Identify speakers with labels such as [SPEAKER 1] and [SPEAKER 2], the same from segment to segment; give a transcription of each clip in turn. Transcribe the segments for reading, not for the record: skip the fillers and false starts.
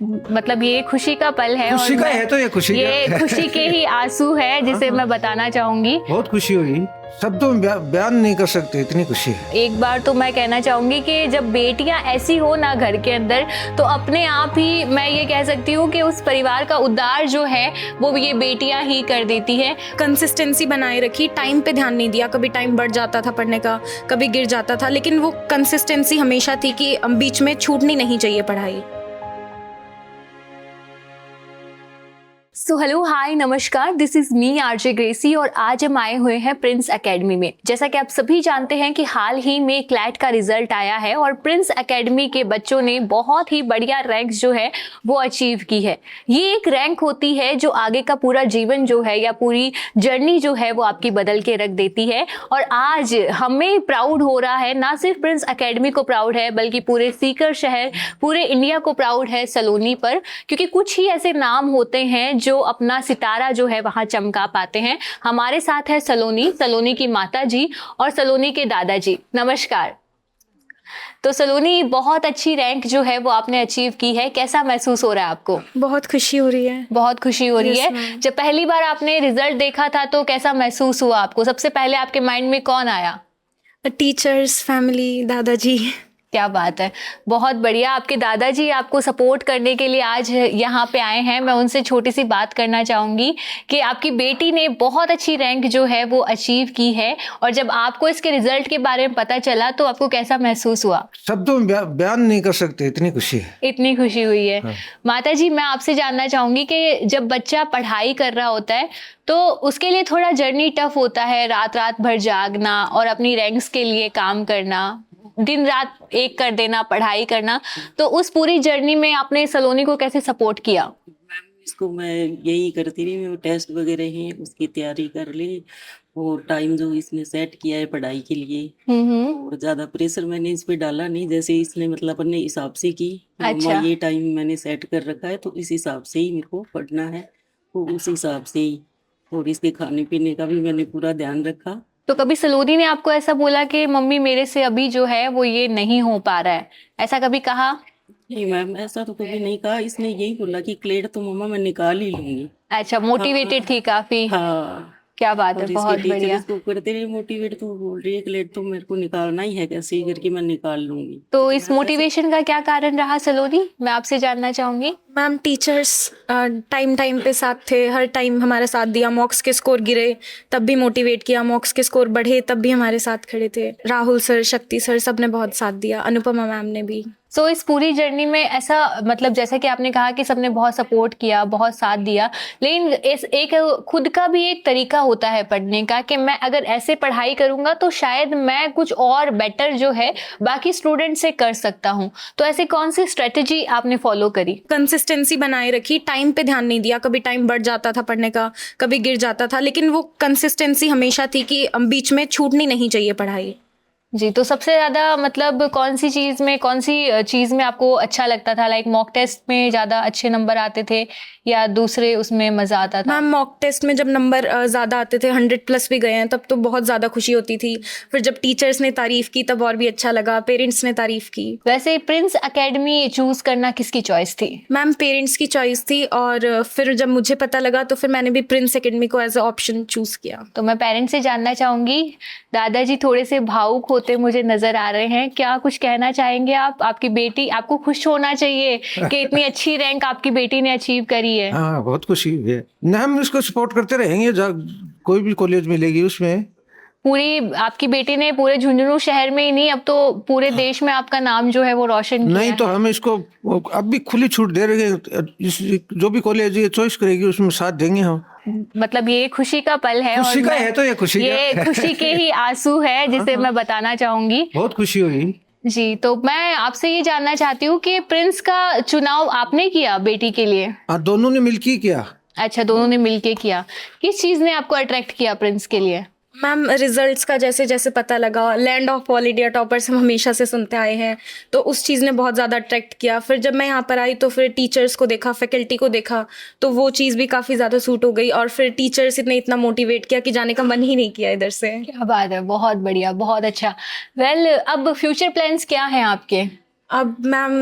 [SPEAKER 1] मतलब ये खुशी का पल है
[SPEAKER 2] खुशी का है तो ये खुशी
[SPEAKER 1] ये खुशी के ही आंसू है जिसे मैं बताना चाहूंगी।
[SPEAKER 2] बहुत खुशी हुई, शब्दों में बयान नहीं कर सकते, इतनी खुशी है।
[SPEAKER 1] एक बार तो मैं कहना चाहूंगी कि जब बेटियां ऐसी हो ना घर के अंदर, तो अपने आप ही मैं ये कह सकती हूँ कि उस परिवार का उद्धार जो है वो ये बेटियां ही कर देती है।
[SPEAKER 3] कंसिस्टेंसी बनाए रखी, टाइम पे ध्यान नहीं दिया, कभी टाइम बढ़ जाता था पढ़ने का, कभी गिर जाता था, लेकिन वो कंसिस्टेंसी हमेशा थी कि बीच में छूटनी नहीं चाहिए पढ़ाई।
[SPEAKER 1] सो हेलो हाय नमस्कार, this is me RJ Gracy और आज हम आए हुए हैं प्रिंस एकेडमी में। जैसा कि आप सभी जानते हैं कि हाल ही में क्लैट का रिजल्ट आया है और प्रिंस एकेडमी के बच्चों ने बहुत ही बढ़िया रैंक्स जो है वो अचीव की है। ये एक रैंक होती है जो आगे का पूरा जीवन जो है या पूरी जर्नी जो है वो आपकी बदल के रख देती है। और आज हमें प्राउड हो रहा है, ना सिर्फ प्रिंस एकेडमी को प्राउड है बल्कि पूरे सीकर शहर, पूरे इंडिया को प्राउड है सलोनी पर, क्योंकि कुछ ही ऐसे नाम होते हैं जो अपना सितारा जो है वहां चमका पाते हैं। हमारे साथ है सलोनी की माता जी और सलोनी के दादाजी। नमस्कार। तो सलोनी, बहुत अच्छी रैंक जो है वो आपने अचीव की है, कैसा महसूस हो रहा है आपको?
[SPEAKER 3] बहुत खुशी हो रही है।
[SPEAKER 1] बहुत खुशी हो रही
[SPEAKER 3] Yes,
[SPEAKER 1] है।
[SPEAKER 3] ma'am.
[SPEAKER 1] जब पहली बार आपने रिजल्ट देखा था तो कैसा महसूस हुआ आपको? सबसे पहले आपके माइंड में कौन आया?
[SPEAKER 3] टीचर्स, फैमिली, दादाजी।
[SPEAKER 1] क्या बात है, बहुत बढ़िया। आपके दादाजी आपको सपोर्ट करने के लिए आज यहाँ पे आए हैं। मैं उनसे छोटी सी बात करना चाहूँगी कि आपकी बेटी ने बहुत अच्छी रैंक जो है वो अचीव की है, और जब आपको इसके रिजल्ट के बारे में पता चला तो आपको कैसा महसूस हुआ?
[SPEAKER 2] शब्दों में बयान नहीं कर सकते, इतनी खुशी है।
[SPEAKER 1] इतनी खुशी हुई है।
[SPEAKER 2] हाँ।
[SPEAKER 1] माता जी, मैं आपसे जानना चाहूँगी कि जब बच्चा पढ़ाई कर रहा होता है तो उसके लिए थोड़ा जर्नी टफ होता है, रात रात भर जागना और अपनी रैंक्स के लिए काम करना, दिन रात एक कर देना, पढ़ाई करना, तो उस पूरी जर्नी में आपने सलोनी को कैसे सपोर्ट किया?
[SPEAKER 4] मैम, इसको मैं यही करती रही, मैं टेस्ट वगैरह हैं उसकी तैयारी कर ली और टाइम जो इसने सेट किया है पढ़ाई के लिए, और ज़्यादा प्रेशर मैंने इस पे डाला नहीं। जैसे इसने मतलब अपने हिसाब से की,
[SPEAKER 1] अच्छा।
[SPEAKER 4] मम्मा ये टाइम मैंने सेट कर रखा है तो इस हिसाब से ही मेरे को पढ़ना है, तो उस हिसाब से ही। और इसके खाने पीने का भी मैंने पूरा ध्यान रखा।
[SPEAKER 1] तो कभी सलोनी ने आपको ऐसा बोला कि मम्मी मेरे से अभी जो है वो ये नहीं हो पा रहा है, ऐसा कभी कहा?
[SPEAKER 4] नहीं मैम, ऐसा तो कभी नहीं कहा। इसने यही बोला कि क्लेड तो मम्मा मैं निकाल ही लूंगी।
[SPEAKER 1] अच्छा, मोटिवेटेड थी काफी।
[SPEAKER 4] हाँ,
[SPEAKER 1] क्या बात है,
[SPEAKER 4] और इसके
[SPEAKER 1] बहुत
[SPEAKER 4] टीचर
[SPEAKER 1] बढ़िया।
[SPEAKER 4] इसको करते रहे मोटिवेट, तो बोल रही है कि लेट तो मेरे को निकालना ही है, कैसे ही करके मैं निकाल लूंगी।
[SPEAKER 1] तो इस मोटिवेशन का क्या कारण रहा सलोनी, मैं आपसे जानना चाहूंगी।
[SPEAKER 3] मैम, टीचर्स टाइम टाइम पे साथ थे, हर टाइम हमारा साथ दिया। मॉक्स के स्कोर गिरे तब भी मोटिवेट किया, मॉक्स के स्कोर बढ़े तब भी हमारे साथ खड़े थे। राहुल सर, शक्ति सर, सब ने बहुत साथ दिया, अनुपमा मैम ने भी।
[SPEAKER 1] सो इस पूरी जर्नी में ऐसा, मतलब जैसा कि आपने कहा कि सबने बहुत सपोर्ट किया, बहुत साथ दिया, लेकिन इस एक खुद का भी एक तरीका होता है पढ़ने का कि मैं अगर ऐसे पढ़ाई करूंगा तो शायद मैं कुछ और बेटर जो है बाकी स्टूडेंट से कर सकता हूं। तो ऐसी कौन सी स्ट्रेटेजी आपने फॉलो करी?
[SPEAKER 3] कंसिस्टेंसी बनाए रखी, टाइम पे ध्यान नहीं दिया, कभी टाइम बढ़ जाता था पढ़ने का, कभी गिर जाता था, लेकिन वो कंसिस्टेंसी हमेशा थी कि बीच में छूटनी नहीं चाहिए पढ़ाई।
[SPEAKER 1] जी, तो सबसे ज़्यादा मतलब कौन सी चीज़ में आपको अच्छा लगता था? लाइक मॉक टेस्ट में ज़्यादा अच्छे नंबर आते थे या दूसरे उसमें मज़ा आता था?
[SPEAKER 3] मैम, मॉक टेस्ट में जब नंबर ज़्यादा आते थे, 100+ भी गए हैं, तब तो बहुत ज़्यादा खुशी होती थी। फिर जब टीचर्स ने तारीफ़ की तब और भी अच्छा लगा, पेरेंट्स ने तारीफ़ की।
[SPEAKER 1] वैसे प्रिंस एकेडमी चूज़ करना किसकी चॉइस थी?
[SPEAKER 3] मैम, पेरेंट्स की चॉइस थी, और फिर जब मुझे पता लगा तो फिर मैंने भी प्रिंस एकेडमी को एज अ ऑप्शन चूज़ किया।
[SPEAKER 1] तो मैं पेरेंट्स से जानना चाहूँगी, दादाजी थोड़े से भावुक होते मुझे नज़र आ रहे हैं, क्या कुछ कहना चाहेंगे आप? आपकी बेटी, आपको खुश होना चाहिए कि इतनी अच्छी रैंक आपकी बेटी ने अचीव करी है।
[SPEAKER 2] हाँ, बहुत खुशी है ना, हम इसको सपोर्ट करते रहेंगे, कोई भी कॉलेज मिलेगी उसमें।
[SPEAKER 1] पूरी आपकी बेटी ने पूरे झुंझुनू शहर में ही नहीं, अब तो पूरे देश में आपका नाम जो है वो रोशन किया
[SPEAKER 2] नहीं तो हम इसको अब भी खुली छूट दे रहे हैं, जो भी कॉलेज ये चॉइस करेगी उसमें साथ देंगे हम।
[SPEAKER 1] मतलब ये खुशी का पल है,
[SPEAKER 2] खुशी
[SPEAKER 1] और
[SPEAKER 2] का है तो ये खुशी
[SPEAKER 1] ये खुशी के ही आंसू है जिसे मैं बताना चाहूंगी।
[SPEAKER 2] बहुत खुशी हुई
[SPEAKER 1] जी, तो मैं आपसे ये जानना चाहती हूँ कि प्रिंस का चुनाव आपने किया बेटी के लिए?
[SPEAKER 2] हाँ, दोनों ने मिलकर किया।
[SPEAKER 1] अच्छा, दोनों ने मिलके किया। किस चीज ने आपको अट्रैक्ट किया प्रिंस के लिए?
[SPEAKER 3] मैम, रिजल्ट्स का जैसे जैसे पता लगा, land of all India toppers हम हमेशा से सुनते आए हैं, तो उस चीज़ ने बहुत ज़्यादा अट्रैक्ट किया। फिर जब मैं यहाँ पर आई तो फिर टीचर्स को देखा, फैकल्टी को देखा, तो वो चीज़ भी काफ़ी ज़्यादा सूट हो गई, और फिर टीचर्स ने इतना मोटिवेट किया कि जाने का मन ही नहीं किया इधर से।
[SPEAKER 1] क्या बात है, बहुत बढ़िया, बहुत अच्छा। वेल, अब फ्यूचर प्लान्स क्या हैं आपके?
[SPEAKER 3] अब मैम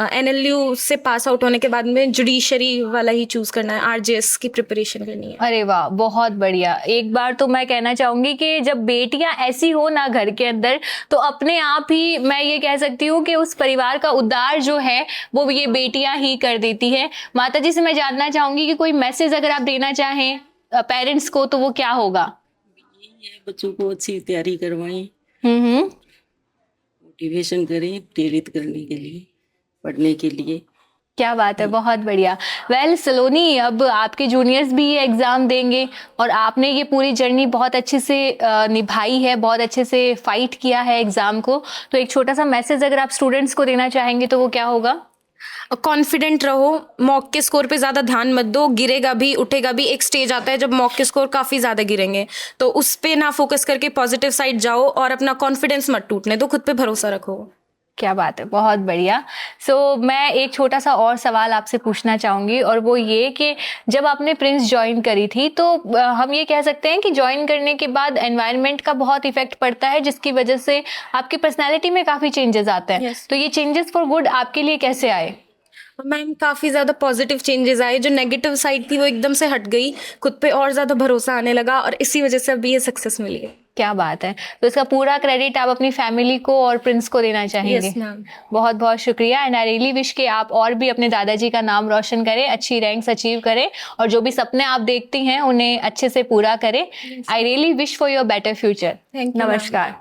[SPEAKER 3] NLU से पास आउट होने के बाद में जुडिशरी वाला ही चूज़ करना है, RJS की प्रिपरेशन करनी है।
[SPEAKER 1] अरे वाह, बहुत बढ़िया। एक बार तो मैं कहना चाहूंगी कि जब बेटियां ऐसी हो ना घर के अंदर, तो अपने आप ही मैं ये कह सकती हूँ कि उस परिवार का उद्धार जो है वो ये बेटियां ही कर देती है। माता जी से मैं जानना चाहूंगी कि कोई मैसेज अगर आप देना चाहें पेरेंट्स को तो वो क्या होगा?
[SPEAKER 4] यही है, बच्चों को अच्छी तैयारी करवाएं,
[SPEAKER 1] हम्म।
[SPEAKER 4] मोटिवेशन करें प्रेरित करने के लिए, पढ़ने के लिए।
[SPEAKER 1] क्या बात है, बहुत बढ़िया। वेल सलोनी, अब आपके जूनियर्स भी ये एग्ज़ाम देंगे और आपने ये पूरी जर्नी बहुत अच्छे से निभाई है, बहुत अच्छे से फाइट किया है एग्ज़ाम को। तो एक छोटा सा मैसेज अगर आप स्टूडेंट्स को देना चाहेंगे तो वो क्या होगा?
[SPEAKER 3] कॉन्फिडेंट रहो, मॉक के स्कोर पे ज़्यादा ध्यान मत दो, गिरेगा भी उठेगा भी। एक स्टेज आता है जब मॉक के स्कोर काफ़ी ज़्यादा गिरेंगे, तो उस पे ना फोकस करके पॉजिटिव साइड जाओ और अपना कॉन्फिडेंस मत टूटने दो, खुद पे भरोसा रखो।
[SPEAKER 1] क्या बात है, बहुत बढ़िया। मैं एक छोटा सा और सवाल आपसे पूछना चाहूँगी और वो ये कि जब आपने प्रिंस ज्वाइन करी थी तो हम ये कह सकते हैं कि ज्वाइन करने के बाद एनवायरनमेंट का बहुत इफेक्ट पड़ता है, जिसकी वजह से आपकी पर्सनैलिटी में काफ़ी चेंजेस आते हैं।
[SPEAKER 3] Yes.
[SPEAKER 1] तो ये चेंजेस फॉर गुड आपके लिए कैसे आए?
[SPEAKER 3] मैम काफ़ी ज़्यादा पॉजिटिव चेंजेस आए, जो नेगेटिव साइड थी वो एकदम से हट गई, खुद पे और ज़्यादा भरोसा आने लगा और इसी वजह से अभी ये सक्सेस मिली है।
[SPEAKER 1] क्या बात है। तो इसका पूरा क्रेडिट आप अपनी फैमिली को और प्रिंस को देना चाहेंगे?
[SPEAKER 3] Yes ma'am.
[SPEAKER 1] बहुत बहुत शुक्रिया एंड आई रियली विश कि आप और भी अपने दादाजी का नाम रोशन करें, अच्छी रैंक्स अचीव करें और जो भी सपने आप देखती हैं उन्हें अच्छे से पूरा करें। I really wish for your better future.
[SPEAKER 3] Thank you,
[SPEAKER 1] नमस्कार।